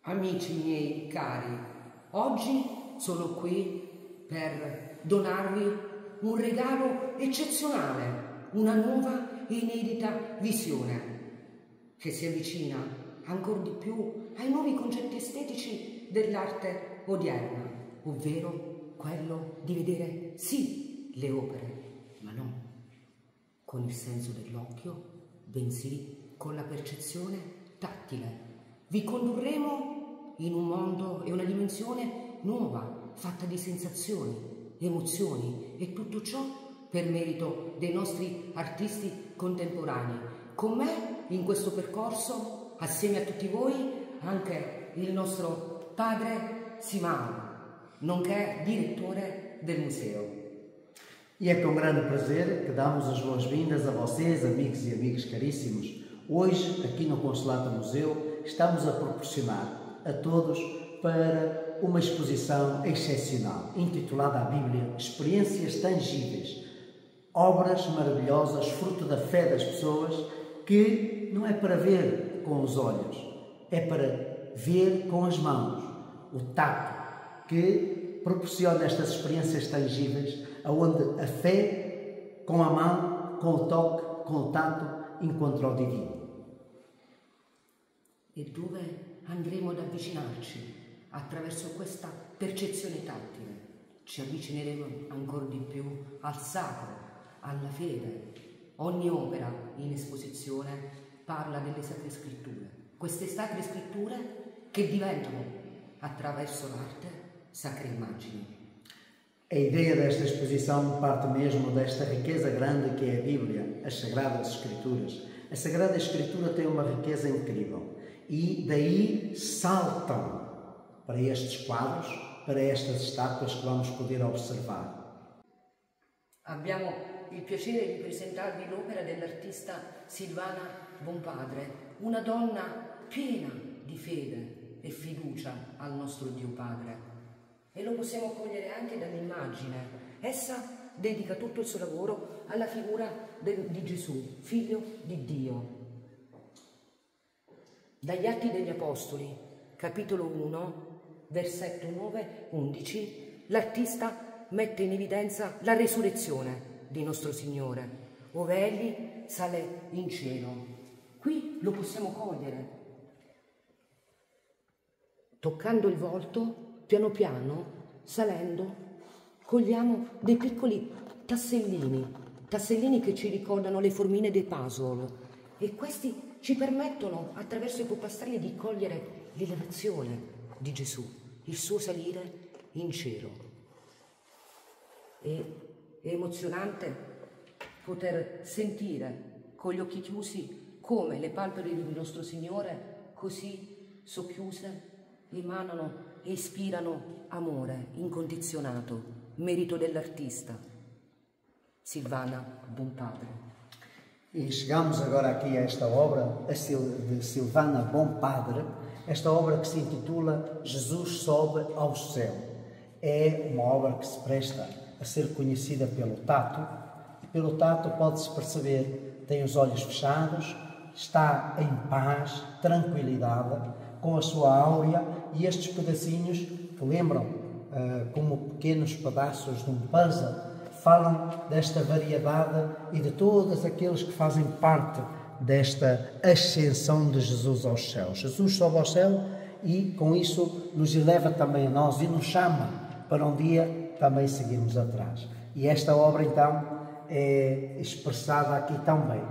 Amici miei cari, oggi sono qui per donarvi un regalo eccezionale, una nuova e inedita visione che si avvicina ancora di più ai nuovi concetti estetici dell'arte odierna, ovvero quello di vedere sì le opere, ma non con il senso dell'occhio, bensì con la percezione tattile. Vi condurremo in un mondo e una dimensione nuova, fatta di sensazioni, emozioni e tutto ciò per merito dei nostri artisti contemporanei. Con me in questo percorso, assieme a tutti voi, anche il nostro padre Simão, nonché direttore del museu. E é com grande prazer que damos as boas-vindas a vocês, amigos e amigas caríssimos. Hoje, aqui no Consulado Museu, estamos a proporcionar a todos para uma exposição excepcional, intitulada a Bíblia Experiências Tangíveis, obras maravilhosas, fruto da fé das pessoas, que não é para ver com os olhos, é para ver com as mãos, o tato, que proporciona estas experiências tangíveis, onde a fé com a mão, com o toque, com o tato, incontra o divino. E dove andremo ad avvicinarci attraverso questa percezione tattile, ci avvicineremo ancora di più al sacro, alla fede. Ogni opera in esposizione parla delle sacre scritture, queste sacre scritture che diventano attraverso l'arte sacre immagini. A ideia desta exposição parte mesmo desta riqueza grande que é a Bíblia, as Sagradas Escrituras. A Sagrada Escritura tem uma riqueza incrível e daí saltam para estes quadros, para estas estátuas que vamos poder observar. Abbiamo il piacere di presentarvi l'opera dell'artista Silvana Bonpadre, una donna piena di fede e fiducia al nostro Dio Padre. E lo possiamo cogliere anche dall'immagine. Essa dedica tutto il suo lavoro alla figura di Gesù, figlio di Dio. Dagli Atti degli Apostoli, capitolo 1, versetto 9-11, l'artista mette in evidenza la resurrezione di nostro Signore, ove egli sale in cielo. Qui lo possiamo cogliere. Toccando il volto, piano piano, salendo, cogliamo dei piccoli tassellini che ci ricordano le formine dei puzzle, e questi ci permettono, attraverso i pupastrelli, di cogliere l'elevazione di Gesù, il suo salire in cielo. È emozionante poter sentire con gli occhi chiusi come le palpebre di nostro Signore, così socchiuse, emanano e ispirano amore incondizionato, merito dell'artista Silvana Bonpadre. E chegamos agora aqui a esta obra de Silvana Bonpadre, esta obra que se intitula Jesus Sobe ao Céu. É uma obra que se presta a ser conhecida pelo tato, e pelo tato pode-se perceber, tem os olhos fechados, está em paz, tranquilidade, com a sua áurea, e estes pedacinhos que lembram como pequenos pedaços de um puzzle, falam desta variedade e de todos aqueles que fazem parte desta ascensão de Jesus aos céus. Jesus sobe ao céu e com isso nos eleva também a nós e nos chama para um dia também seguirmos atrás. E esta obra então é expressada aqui também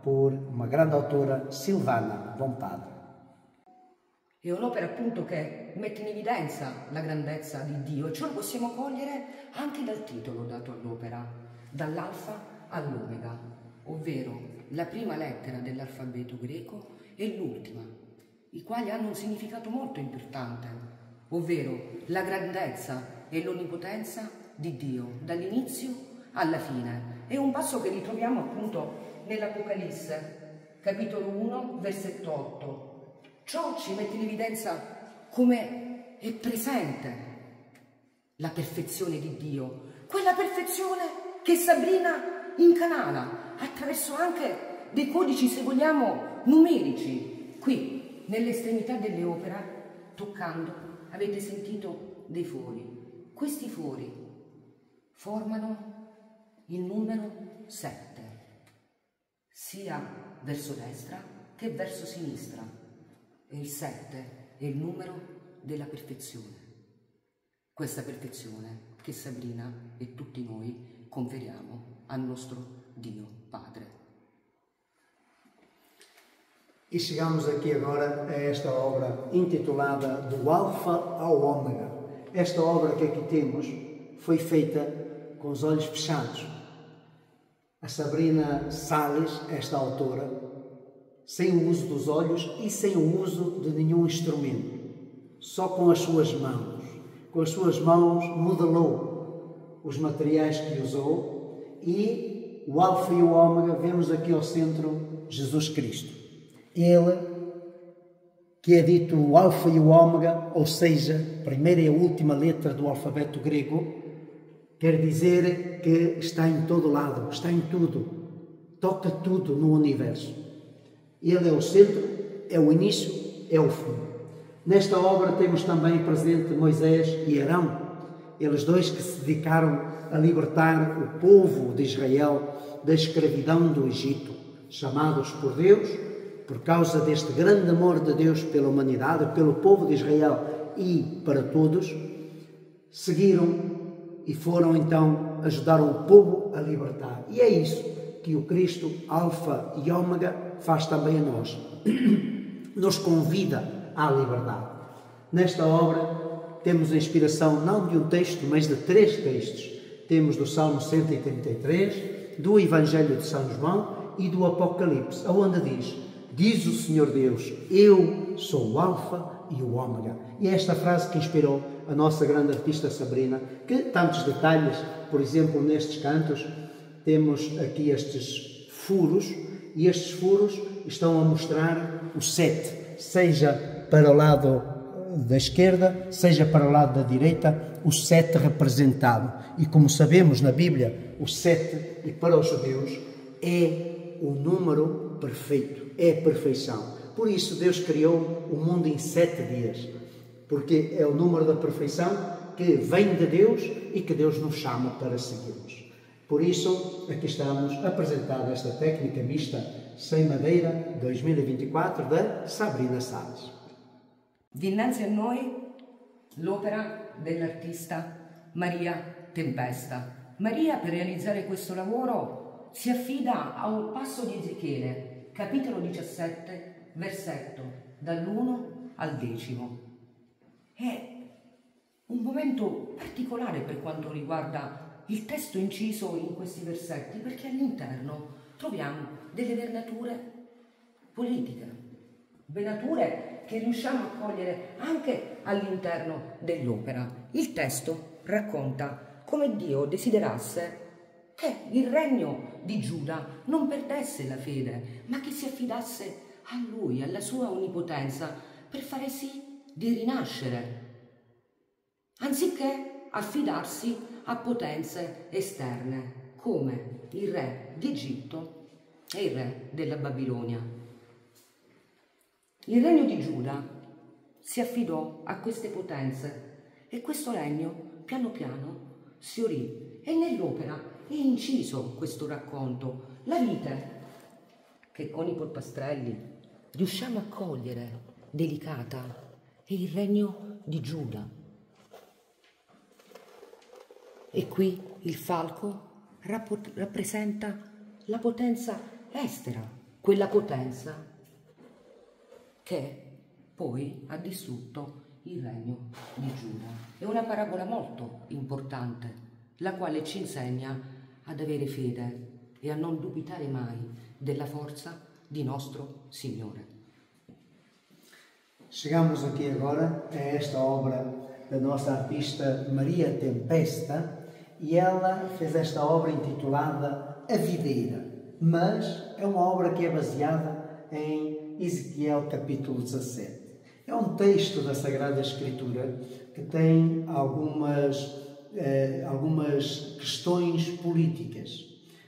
por uma grande autora, Silvana Bonpadre. È un'opera appunto che mette in evidenza la grandezza di Dio, e ciò lo possiamo cogliere anche dal titolo dato all'opera, dall'alfa all'omega, ovvero la prima lettera dell'alfabeto greco e l'ultima, i quali hanno un significato molto importante, ovvero la grandezza e l'onnipotenza di Dio, dall'inizio alla fine. È un passo che ritroviamo appunto nell'Apocalisse, capitolo 1, versetto 8. Ciò ci mette in evidenza come è presente la perfezione di Dio, quella perfezione che Sabrina incanala attraverso anche dei codici, se vogliamo, numerici. Qui, nell'estremità delle opere, toccando, avete sentito dei fori. Questi fori formano il numero 7, sia verso destra che verso sinistra. E il 7 è il numero della perfezione. Questa perfezione che Sabrina e tutti noi conferiamo al nostro Dio Padre. E chegamos aqui agora a esta obra intitulada Do Alfa ao Ômega. Esta obra que aqui temos foi feita com os olhos fechados. A Sabrina Salles, esta autora, sem o uso dos olhos e sem o uso de nenhum instrumento, só com as suas mãos. Com as suas mãos modelou os materiais que usou e o Alfa e o Ômega, vemos aqui ao centro Jesus Cristo. Ele, que é dito o Alfa e o Ômega, ou seja, a primeira e a última letra do alfabeto grego, quer dizer que está em todo lado, está em tudo, toca tudo no universo. Ele é o centro, é o início, é o fim. Nesta obra temos também presente Moisés e Arão, eles dois que se dedicaram a libertar o povo de Israel da escravidão do Egito, chamados por Deus, por causa deste grande amor de Deus pela humanidade, pelo povo de Israel e para todos, seguiram e foram então, ajudaram o povo a libertar. E é isso que o Cristo, Alfa e Ômega, faz também a nós. Nos convida à liberdade. Nesta obra temos a inspiração não de um texto, mas de 3 textos. Temos do Salmo 133, do Evangelho de São João e do Apocalipse, onde diz o Senhor Deus, eu sou o Alfa e o Ômega. E é esta frase que inspirou a nossa grande artista Sabrina, que tantos detalhes, por exemplo, nestes cantos, temos aqui estes furos, e estes furos estão a mostrar o 7, seja para o lado da esquerda, seja para o lado da direita, o 7 representado. E como sabemos na Bíblia, o 7, e para os judeus, é o número perfeito, é a perfeição. Por isso Deus criou o mundo em 7 dias, porque é o número da perfeição que vem de Deus e que Deus nos chama para seguirmos. Por isso, aqui estamos apresentando esta técnica mista sem madeira 2024 da Sabrina Salles. Dinanzi a noi l'opera dell'artista Maria Tempesta. Maria, per realizzare questo lavoro, si affida a un passo di Ezechiele, capitolo 17, versetto dall'1 al 10. È un momento particolare per quanto riguarda il testo inciso in questi versetti, perché all'interno troviamo delle venature politiche, venature che riusciamo a cogliere anche all'interno dell'opera. Il testo racconta come Dio desiderasse che il regno di Giuda non perdesse la fede, ma che si affidasse a Lui, alla sua onnipotenza, per fare sì di rinascere, anziché affidarsi a potenze esterne, come il re d'Egitto e il re della Babilonia. Il regno di Giuda si affidò a queste potenze e questo regno piano piano si orì, e nell'opera è inciso questo racconto, la vite che con i polpastrelli riusciamo a cogliere, delicata, è il regno di Giuda. E qui il falco rappresenta la potenza estera, quella potenza che poi ha distrutto il regno di Giuda. È una parabola molto importante, la quale ci insegna ad avere fede e a non dubitare mai della forza di nostro Signore. Chegamos aqui agora a esta obra da nossa artista Maria Tempesta, e ela fez esta obra intitulada A Videira, mas é uma obra que é baseada em Ezequiel capítulo 17. É um texto da Sagrada Escritura que tem algumas questões políticas,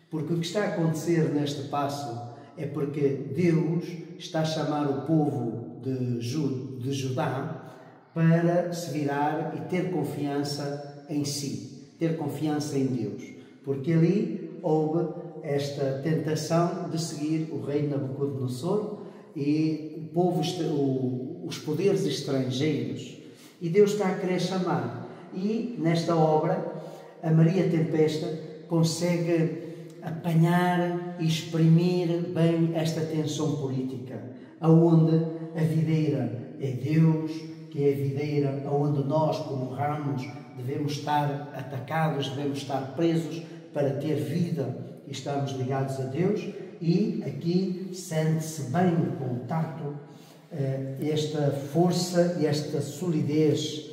porque o que está a acontecer neste passo é porque Deus está a chamar o povo de Judá para se virar e ter confiança em si, ter confiança em Deus. Porque ali houve esta tentação de seguir o rei Nabucodonosor e o povo, os poderes estrangeiros. E Deus está a querer chamar. E nesta obra, a Maria Tempesta consegue apanhar e exprimir bem esta tensão política, aonde a videira é Deus, que é a videira aonde nós, como ramos, devemos estar atacados, devemos estar presos para ter vida e estarmos ligados a Deus. E aqui sente-se bem o contato, esta força e esta solidez,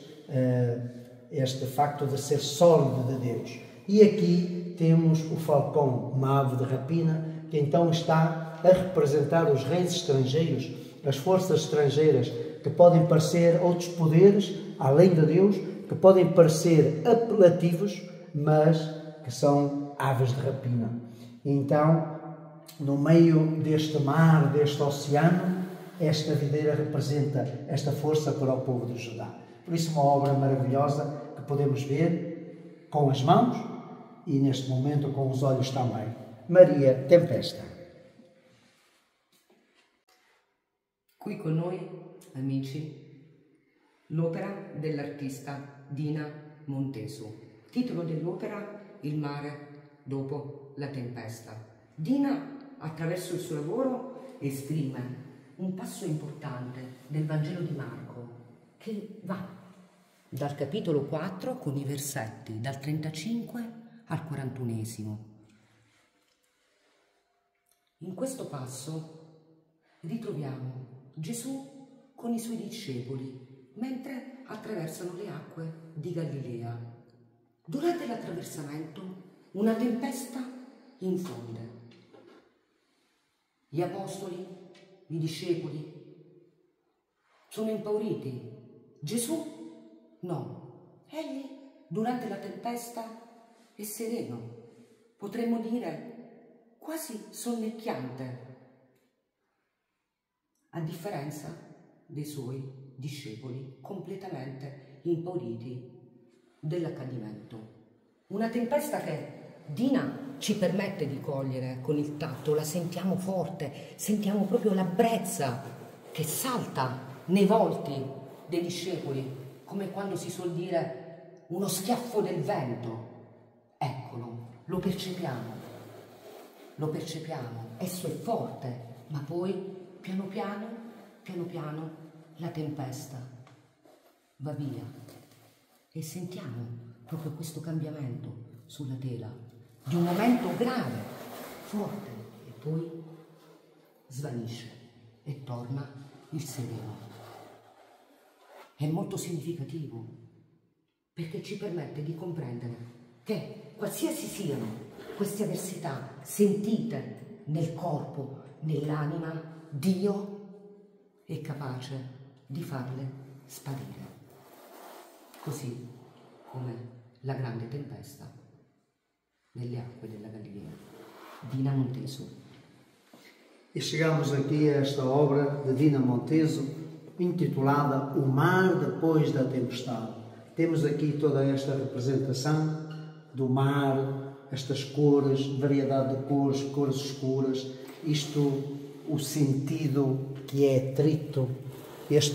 este facto de ser sólido de Deus. E aqui temos o falcão, uma ave de rapina, que então está a representar os reis estrangeiros, as forças estrangeiras, que podem parecer outros poderes, além de Deus, que podem parecer apelativos, mas que são aves de rapina. Então, no meio deste mar, deste oceano, esta videira representa esta força para o povo de Judá. Por isso, uma obra maravilhosa que podemos ver com as mãos e, neste momento, com os olhos também. Maria Tempesta. Qui con noi, amici, l'opera dell'artista Dina Montesu. Titolo dell'opera: Il mare dopo la tempesta. Dina, attraverso il suo lavoro, esprime un passo importante del Vangelo di Marco, che va dal capitolo 4 con i versetti dal 35 al 41. In questo passo ritroviamo Gesù con i suoi discepoli mentre attraversano le acque di Galilea. Durante l'attraversamento una tempesta infonde. Gli apostoli, i discepoli, sono impauriti. Gesù no. Egli durante la tempesta è sereno, potremmo dire quasi sonnecchiante, a differenza dei suoi discepoli completamente impauriti dell'accadimento. Una tempesta che Dina ci permette di cogliere con il tatto, la sentiamo forte, sentiamo proprio la brezza che salta nei volti dei discepoli, come quando si suol dire uno schiaffo del vento. Eccolo, lo percepiamo, esso è forte, ma poi piano piano la tempesta va via e sentiamo proprio questo cambiamento sulla tela di un momento grave, forte, e poi svanisce e torna il sereno. È molto significativo perché ci permette di comprendere che qualsiasi siano queste avversità sentite nel corpo, nell'anima, Dio è capace di farle sparire, così come la grande tempesta nelle acque della Galilea. Dina Montesu. E chegamos aqui a esta obra de Dina Montesu, intitulada O Mar Depois da Tempestade. Temos aqui toda esta representação do mar, estas cores, variedade de cores, cores escuras, isto, o sentido que é atrito,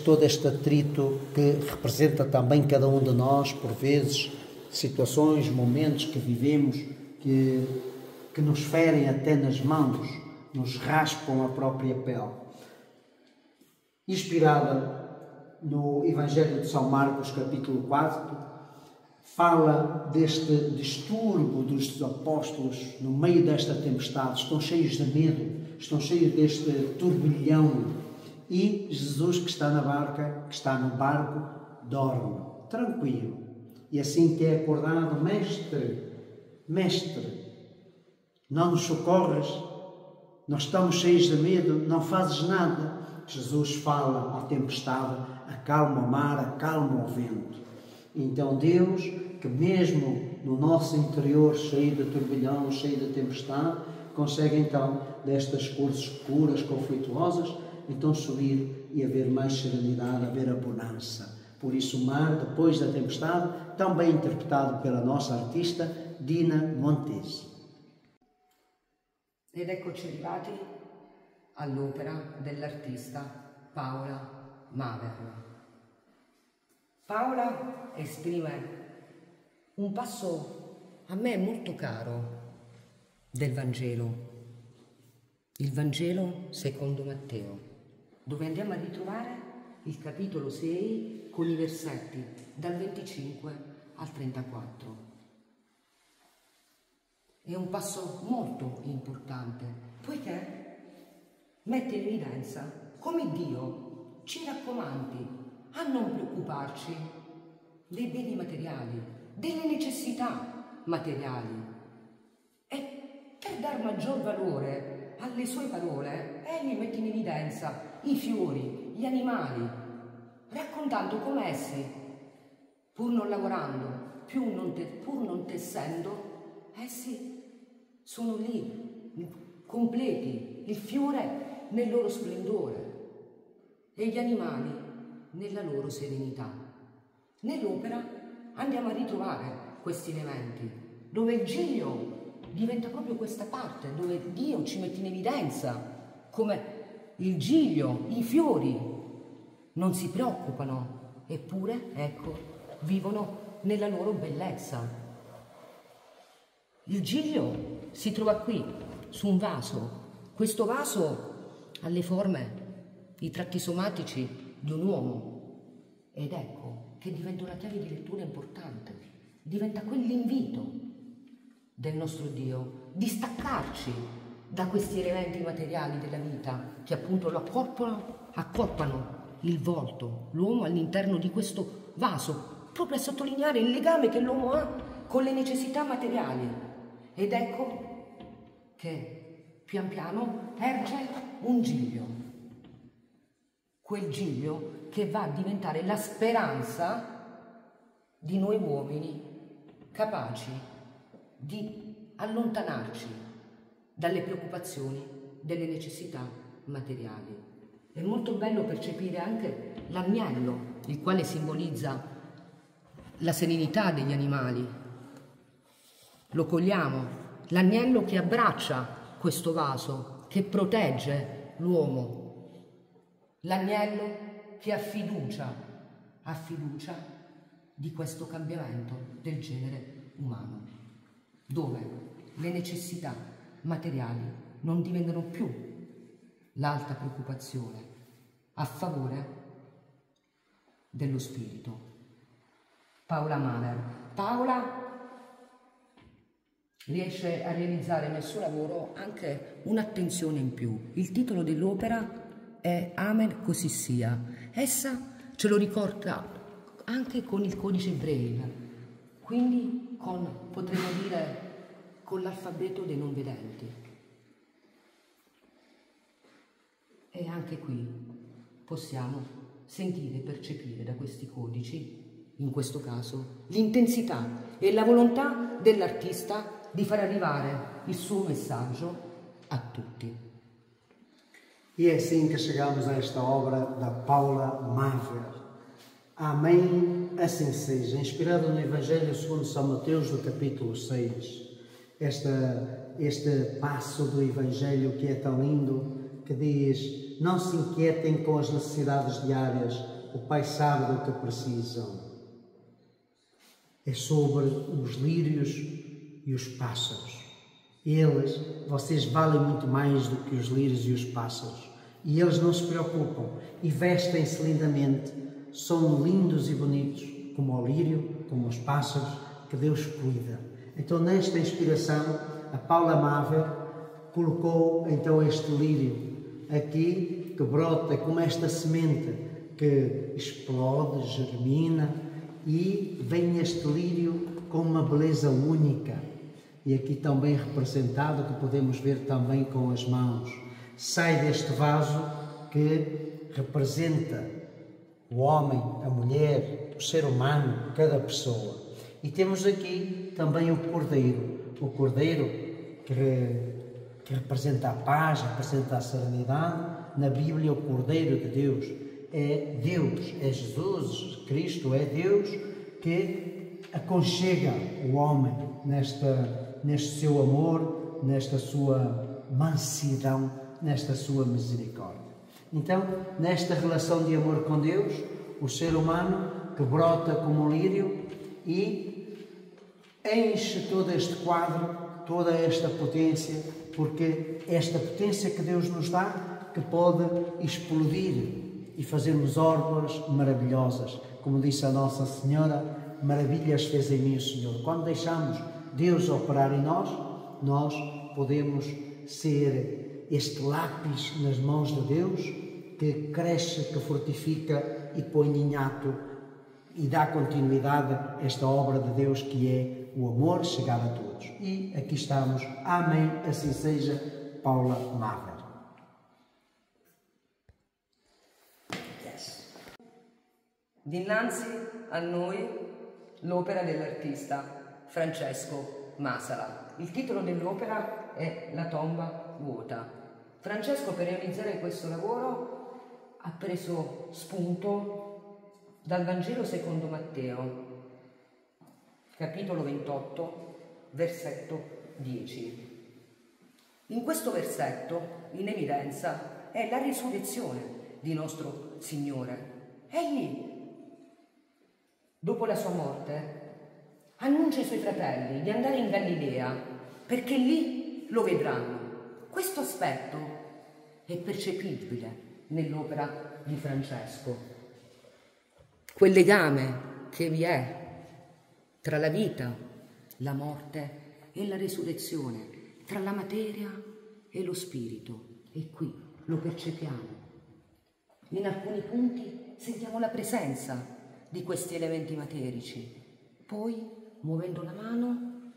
todo este atrito que representa também cada um de nós, por vezes, situações, momentos que vivemos, que nos ferem até nas mãos, nos raspam a própria pele. Inspirada no Evangelho de São Marcos, capítulo 4, fala deste distúrbio dos apóstolos no meio desta tempestade. Estão cheios de medo, estão cheios deste turbilhão. E Jesus, que está na barca, que está no barco, dorme, tranquilo. E assim que é acordado: Mestre, não nos socorres? Nós estamos cheios de medo, não fazes nada. Jesus fala à tempestade, acalma o mar, acalma o vento. Então Deus, que mesmo no nosso interior cheio de turbilhão, cheio de tempestade, consegue então, destas cores escuras, conflituosas, então subir e haver mais serenidade, haver a bonança. Por isso o mar, depois da tempestade, tão bem interpretado pela nossa artista Dina Montesi. Ed eccoci arrivati all'opera dell'artista Paola Maver. Paola esprime un passo a me molto caro del Vangelo, il Vangelo secondo Matteo, dove andiamo a ritrovare il capitolo 6 con i versetti dal 25 al 34. È un passo molto importante, poiché mette in evidenza come Dio ci raccomandi a non preoccuparci dei beni materiali, delle necessità materiali. E per dar maggior valore alle sue parole, egli mette in evidenza i fiori, gli animali, raccontando come essi, pur non lavorando, pur non tessendo, essi sono lì, completi, il fiore nel loro splendore e gli animali nella loro serenità. Nell'opera andiamo a ritrovare questi elementi, dove il giglio diventa proprio questa parte, dove Dio ci mette in evidenza come il giglio, i fiori non si preoccupano, eppure, ecco, vivono nella loro bellezza. Il giglio si trova qui, su un vaso. Questo vaso ha le forme, i tratti somatici di un uomo. Ed ecco che diventa una chiave di lettura importante. Diventa quell'invito del nostro Dio di staccarci da questi elementi materiali della vita che appunto lo accorpano il volto, l'uomo all'interno di questo vaso, proprio a sottolineare il legame che l'uomo ha con le necessità materiali. Ed ecco che pian piano erge un giglio, quel giglio che va a diventare la speranza di noi uomini capaci di allontanarci dalle preoccupazioni, delle necessità materiali. È molto bello percepire anche l'agnello, il quale simbolizza la serenità degli animali. Lo cogliamo, l'agnello che abbraccia questo vaso, che protegge l'uomo, l'agnello che ha fiducia di questo cambiamento del genere umano, dove le necessità materiali non diventano più l'alta preoccupazione a favore dello spirito. Paola Maver. Paola riesce a realizzare nel suo lavoro anche un'attenzione in più. Il titolo dell'opera è Amen, così sia. Essa ce lo ricorda anche con il codice Braille, quindi potremmo dire con l'alfabeto dei non vedenti. E anche qui possiamo sentire e percepire da questi codici, in questo caso, l'intensità e la volontà dell'artista di far arrivare il suo messaggio a tutti. E é assim que chegamos a esta obra da Paola Maver. Amém, assim seja. Inspirado no Evangelho segundo São Mateus, do capítulo 6. Este passo do Evangelho que é tão lindo, que diz: não se inquietem com as necessidades diárias, o Pai sabe do que precisam. É sobre os lírios e os pássaros. Vocês valem muito mais do que os lírios e os pássaros. E eles não se preocupam e vestem-se lindamente. São lindos e bonitos, como o lírio, como os pássaros, que Deus cuida. Então, nesta inspiração, a Paola Maver colocou então este lírio aqui, que brota como esta semente que explode, germina, e vem este lírio com uma beleza única. E aqui também representado, que podemos ver também com as mãos. Sai deste vaso que representa o homem, a mulher, o ser humano, cada pessoa. E temos aqui também o cordeiro que representa a paz, representa a serenidade. Na Bíblia, o Cordeiro de Deus é Deus, é Jesus Cristo, é Deus que aconchega o homem neste seu amor, nesta sua mansidão, nesta sua misericórdia. Então, nesta relação de amor com Deus, o ser humano que brota como um lírio e enche todo este quadro, toda esta potência, porque esta potência que Deus nos dá, que pode explodir e fazermos obras maravilhosas. Como disse a Nossa Senhora, maravilhas fez em mim o Senhor. Quando deixamos Deus operar em nós, nós podemos ser este lápis nas mãos de Deus, que cresce, que fortifica e põe em ato e dá continuidade a esta obra de Deus que é o amor chegar a todos. E aqui estamos. Amém. Assim seja. Paula Maver. Dinanzi a noi l'opera dell'artista Francesco Masala. Il titolo dell'opera è La tomba vuota. Francesco, per realizzare questo lavoro, ha preso spunto dal Vangelo secondo Matteo, capitolo 28, versetto 10. In questo versetto, in evidenza, è la risurrezione di nostro Signore. Egli, dopo la sua morte, annuncia ai suoi fratelli di andare in Galilea, perché lì lo vedranno. Questo aspetto è percepibile nell'opera di Francesco. Quel legame che vi è tra la vita, la morte e la risurrezione, tra la materia e lo spirito. E qui lo percepiamo. In alcuni punti sentiamo la presenza di questi elementi materici. Poi, muovendo la mano,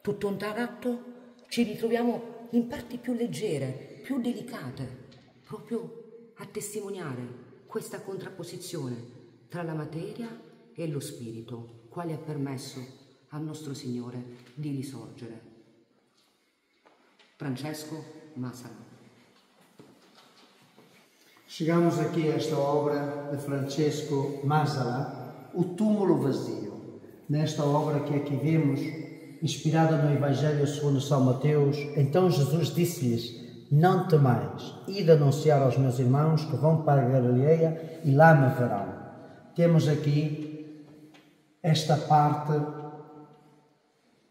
tutto un tratto ci ritroviamo in parti più leggere, più delicate, proprio a testimoniare questa contrapposizione tra la materia e lo spirito, quale ha permesso al nostro Signore di risorgere. Francesco Masala. Chegamos aqui a esta obra de Francesco Masala, O Túmulo Vazio. Nesta obra que aqui vemos, inspirada no Evangelho segundo São Mateus, então Jesus disse-lhes: não temais, ide anunciar aos meus irmãos que vão para a Galileia e lá me verão. Temos aqui esta parte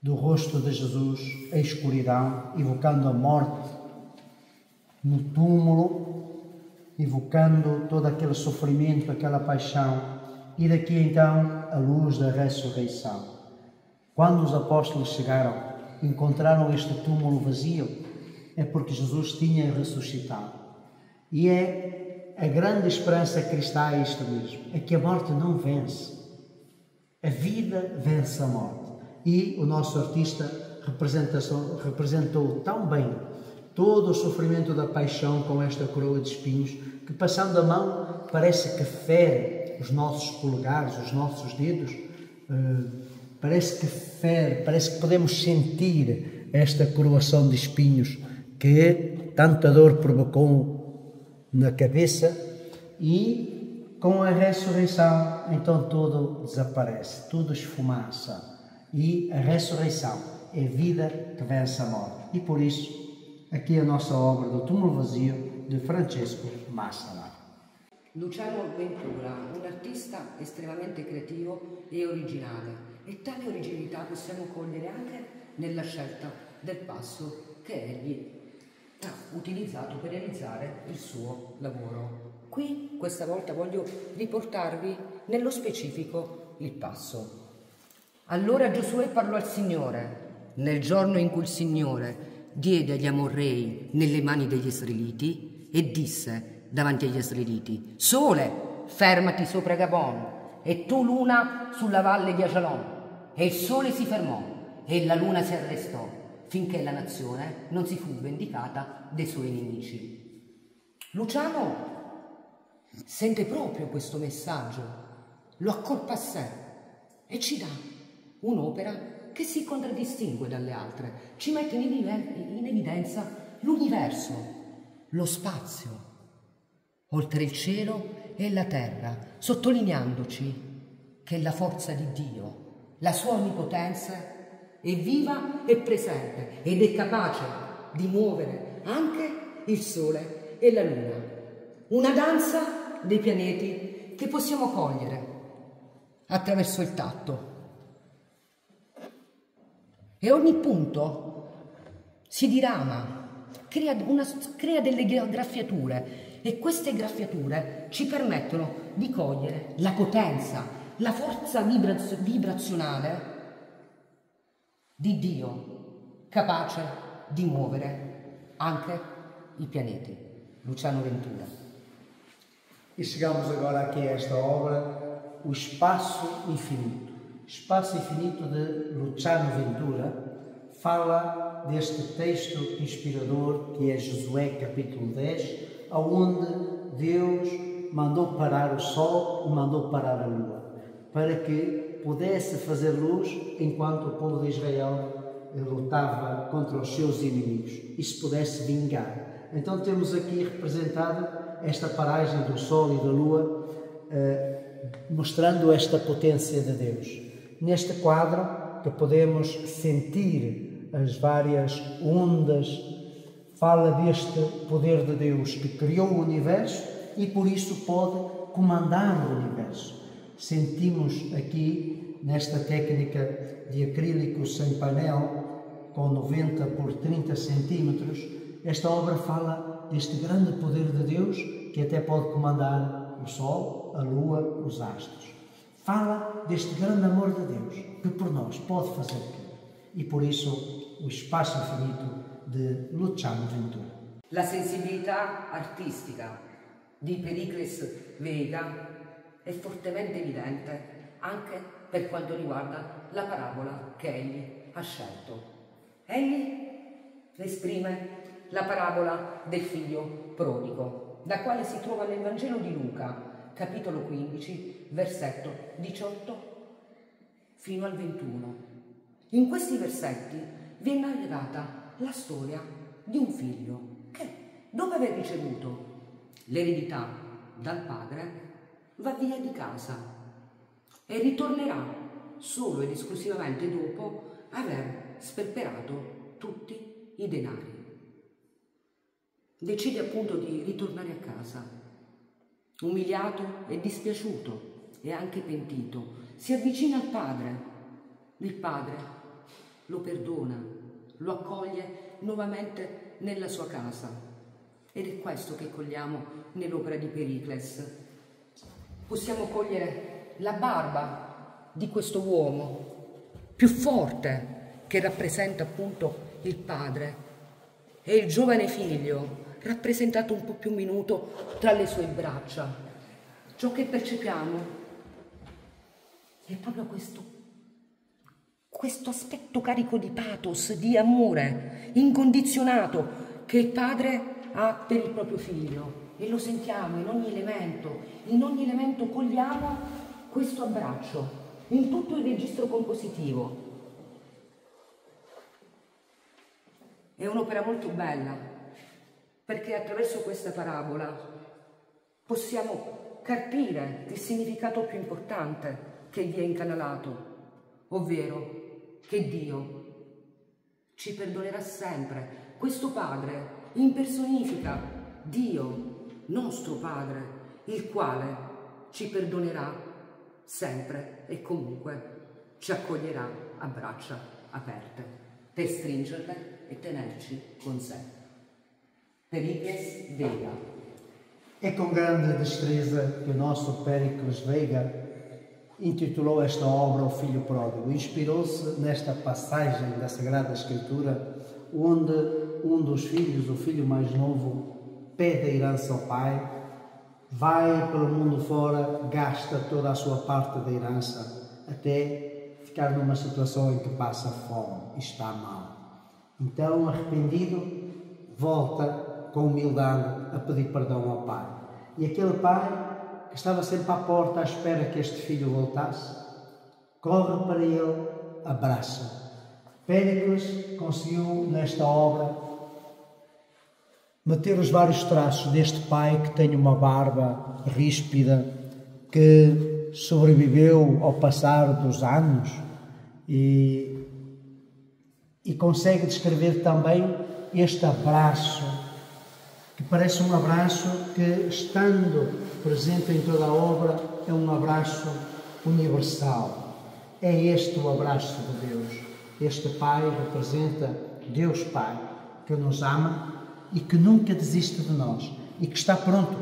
do rosto de Jesus, a escuridão, evocando a morte no túmulo, evocando todo aquele sofrimento, aquela paixão, e daqui então a luz da ressurreição. Quando os apóstolos chegaram, encontraram este túmulo vazio, é porque Jesus tinha ressuscitado. E é a grande esperança cristã isto mesmo, é que a morte não vence. A vida vence a morte. E o nosso artista representou tão bem todo o sofrimento da paixão com esta coroa de espinhos, que passando a mão parece que fere os nossos polegares, os nossos dedos, parece que fere, parece que podemos sentir esta coroação de espinhos que tanta dor provocou na cabeça, e com a ressurreição então tudo desaparece, tudo esfumaça, e a ressurreição é a vida que vence a morte. E por isso aqui a nossa obra do Túmulo Vazio di Francesco Masala. Luciano Ventura, un artista estremamente creativo e originale, e tale originalità possiamo cogliere anche nella scelta del passo che egli ha utilizzato per realizzare il suo lavoro. Qui questa volta voglio riportarvi nello specifico il passo. Allora Giosuè parlò al Signore nel giorno in cui il Signore diede agli Amorrei nelle mani degli Israeliti e disse davanti agli Israeliti: Sole, fermati sopra Gabon, e tu luna sulla valle di Ajalon. E il sole si fermò e la luna si arrestò finché la nazione non si fu vendicata dei suoi nemici. Luciano sente proprio questo messaggio, lo accorpa a sé e ci dà un'opera che si contraddistingue dalle altre, ci mette in evidenza l'universo, lo spazio, oltre il cielo e la terra, sottolineandoci che la forza di Dio, la sua onnipotenza è viva e presente ed è capace di muovere anche il sole e la luna. Una danza dei pianeti che possiamo cogliere attraverso il tatto. E ogni punto si dirama, crea delle graffiature, e queste graffiature ci permettono di cogliere la potenza, la forza vibrazionale di Dio, capace di muovere anche i pianeti. Luciano Ventura. E chegamos agora aqui a esta obra, O Espaço Infinito. Espaço Infinito de Luciano Ventura fala deste texto inspirador que é Josué capítulo 10, onde Deus mandou parar o sol e mandou parar a lua, para que pudesse fazer luz enquanto o povo de Israel lutava contra os seus inimigos e se pudesse vingar. Então temos aqui representado esta paragem do sol e da lua, mostrando esta potência de Deus. Neste quadro, que podemos sentir as várias ondas, fala deste poder de Deus que criou o universo e por isso pode comandar o universo. Sentimos aqui, nesta técnica de acrílico sem painel, com 90 por 30 centímetros, esta obra fala deste grande poder de Deus que até pode comandar o sol, a lua, os astros. Fala deste grande amor de Deus que por nós pode fazer tudo. E por isso o Espaço Infinito de Luciano Ventura. La sensibilità artistica di Pericles Vega è fortemente evidente anche per quanto riguarda la parabola che egli ha scelto. Egli esprime la parabola del figlio prodigo, la quale si trova nel Vangelo di Luca, capitolo 15, versetto 18 fino al 21. In questi versetti viene narrata la storia di un figlio che, dopo aver ricevuto l'eredità dal padre, va via di casa e ritornerà solo ed esclusivamente dopo aver sperperato tutti i denari. Decide appunto di ritornare a casa, umiliato e dispiaciuto e anche pentito. Si avvicina al padre. Il padre lo perdona, lo accoglie nuovamente nella sua casa. Ed è questo che cogliamo nell'opera di Pericles. Possiamo cogliere la barba di questo uomo più forte che rappresenta appunto il padre e il giovane figlio rappresentato un po' più minuto tra le sue braccia. Ciò che percepiamo è proprio questo aspetto carico di pathos, di amore incondizionato che il padre ha per il proprio figlio, e lo sentiamo in ogni elemento cogliamo questo abbraccio, in tutto il registro compositivo. È un'opera molto bella, perché attraverso questa parabola possiamo capire il significato più importante che vi è incanalato, ovvero che Dio ci perdonerà sempre. Questo Padre impersonifica Dio, nostro Padre, il quale ci perdonerà sempre e comunque ci accoglierà a braccia aperte per stringerle e tenerci con sé. Pericles Vega. É com grande destreza que o nosso Pericles Vega intitulou esta obra O Filho Pródigo. Inspirou-se nesta passagem da Sagrada Escritura onde um dos filhos, o filho mais novo, pede a herança ao pai, vai pelo mundo fora, gasta toda a sua parte da herança até ficar numa situação em que passa fome e está mal. Então, arrependido, volta com humildade a pedir perdão ao pai. E aquele pai, que estava sempre à porta à espera que este filho voltasse, corre para ele, abraça. Péricles conseguiu, nesta obra, meter os vários traços deste pai que tem uma barba ríspida, que sobreviveu ao passar dos anos e consegue descrever também este abraço, que parece um abraço que, estando presente em toda a obra, é um abraço universal. É este o abraço de Deus. Este Pai representa Deus Pai, que nos ama e que nunca desiste de nós e que está pronto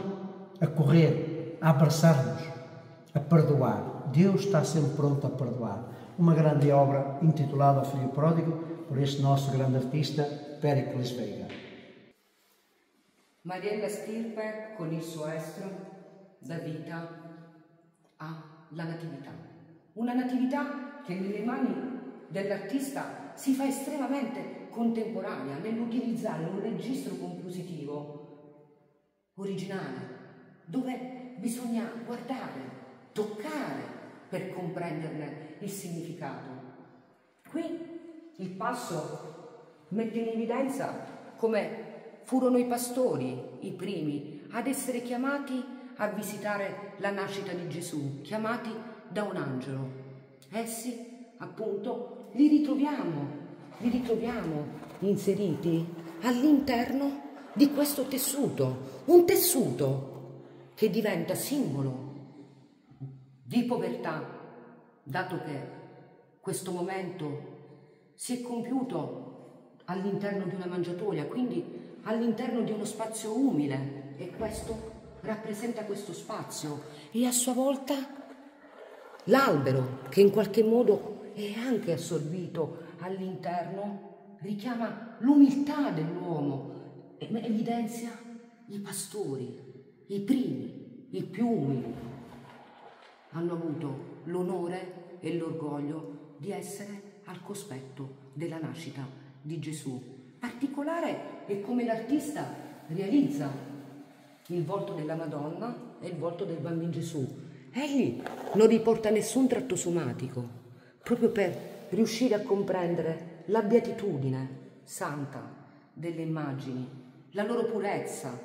a correr, a abraçar-nos, a perdoar. Deus está sempre pronto a perdoar. Uma grande obra intitulada O Filho Pródigo, por este nosso grande artista, Péricles Veiga. Mariella Stirpe, con il suo estro, dà vita alla natività. Una natività che nelle mani dell'artista si fa estremamente contemporanea nell'utilizzare un registro compositivo originale, dove bisogna guardare, toccare per comprenderne il significato. Qui il passo mette in evidenza come furono i pastori i primi ad essere chiamati a visitare la nascita di Gesù, chiamati da un angelo. Essi, appunto, li ritroviamo inseriti all'interno di questo tessuto, un tessuto che diventa simbolo di povertà, dato che questo momento si è compiuto all'interno di una mangiatoia, quindi all'interno di uno spazio umile, e questo rappresenta questo spazio, e a sua volta l'albero, che in qualche modo è anche assorbito all'interno, richiama l'umiltà dell'uomo e evidenzia i pastori, i primi, i più umili. Hanno avuto l'onore e l'orgoglio di essere al cospetto della nascita di Gesù. Particolare è come l'artista realizza il volto della Madonna e il volto del bambino Gesù. Egli non riporta nessun tratto somatico, proprio per riuscire a comprendere la beatitudine santa delle immagini, la loro purezza.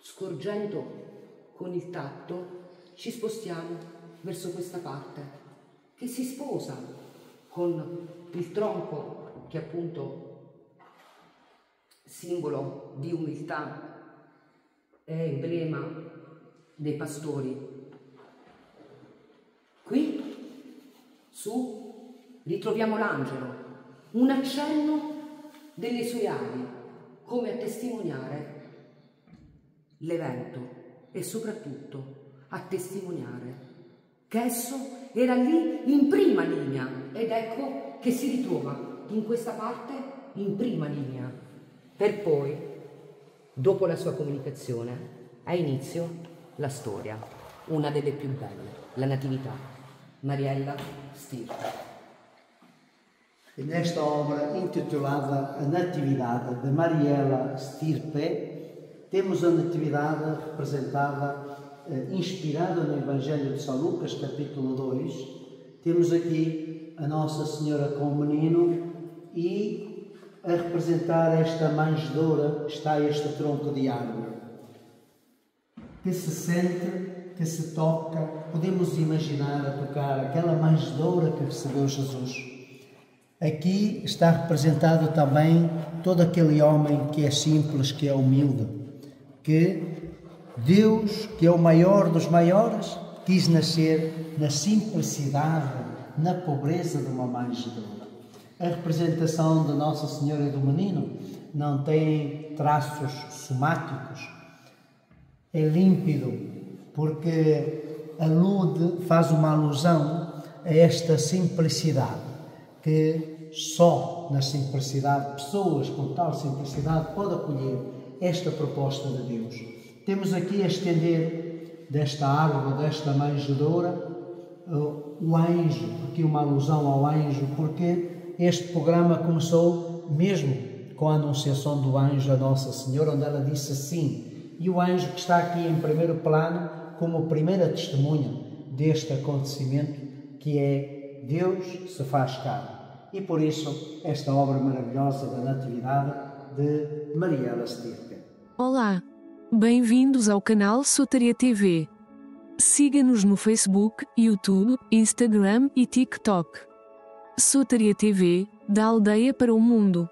Scorgendo con il tatto ci spostiamo verso questa parte che si sposa con il tronco, che è appunto simbolo di umiltà, è emblema dei pastori. Qui su ritroviamo l'angelo, un accenno delle sue ali, come a testimoniare l'evento e soprattutto a testimoniare che esso era lì in prima linea, ed ecco che si ritrova in questa parte in prima linea, per poi, dopo la sua comunicazione, ha inizio la storia, una delle più belle, la Natività, Mariella Stirpe. E nesta obra intitulada A Natividade de Mariella Stirpe, temos a Natividade representada, inspirada no Evangelho de São Lucas, capítulo 2. Temos aqui a Nossa Senhora com o menino e a representar esta manjedoura está este tronco de árvore que se sente, que se toca. Podemos imaginar a tocar aquela manjedoura que recebeu Jesus. Aqui está representado também todo aquele homem que é simples, que é humilde, que Deus, que é o maior dos maiores, quis nascer na simplicidade, na pobreza de uma manjedoura. A representação de Nossa Senhora e do menino não tem traços somáticos, é límpido, porque alude, faz uma alusão a esta simplicidade, que só na simplicidade, pessoas com tal simplicidade podem acolher esta proposta de Deus. Temos aqui a estender desta árvore, desta manjedoura, o anjo, aqui uma alusão ao anjo, porque este programa começou mesmo com a anunciação do anjo a Nossa Senhora, onde ela disse sim. E o anjo que está aqui em primeiro plano, como primeira testemunha deste acontecimento, que é Deus se faz carne. e por isso esta obra maravilhosa da Natividade de Mariela Stirka. Olá! Bem-vindos ao canal Sotaria TV. Siga-nos no Facebook, YouTube, Instagram e TikTok. Sotaria TV, da aldeia para o mundo.